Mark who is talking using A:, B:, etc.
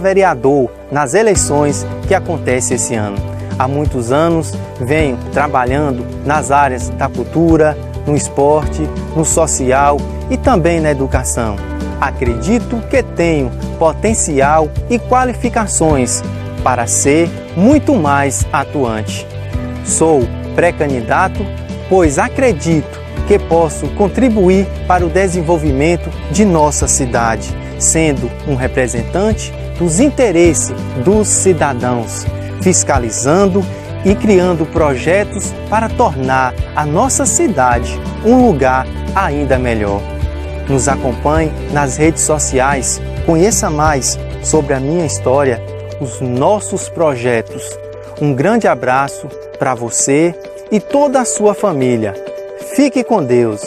A: vereador nas eleições que acontecem esse ano. Há muitos anos venho trabalhando nas áreas da cultura, no esporte, no social e também na educação. Acredito que tenho potencial e qualificações para ser muito mais atuante. Sou pré-candidato, pois acredito que posso contribuir para o desenvolvimento de nossa cidade, sendo um representante dos interesses dos cidadãos, fiscalizando e criando projetos para tornar a nossa cidade um lugar ainda melhor. Nos acompanhe nas redes sociais, conheça mais sobre a minha história, os nossos projetos. Um grande abraço para você e toda a sua família. Fique com Deus.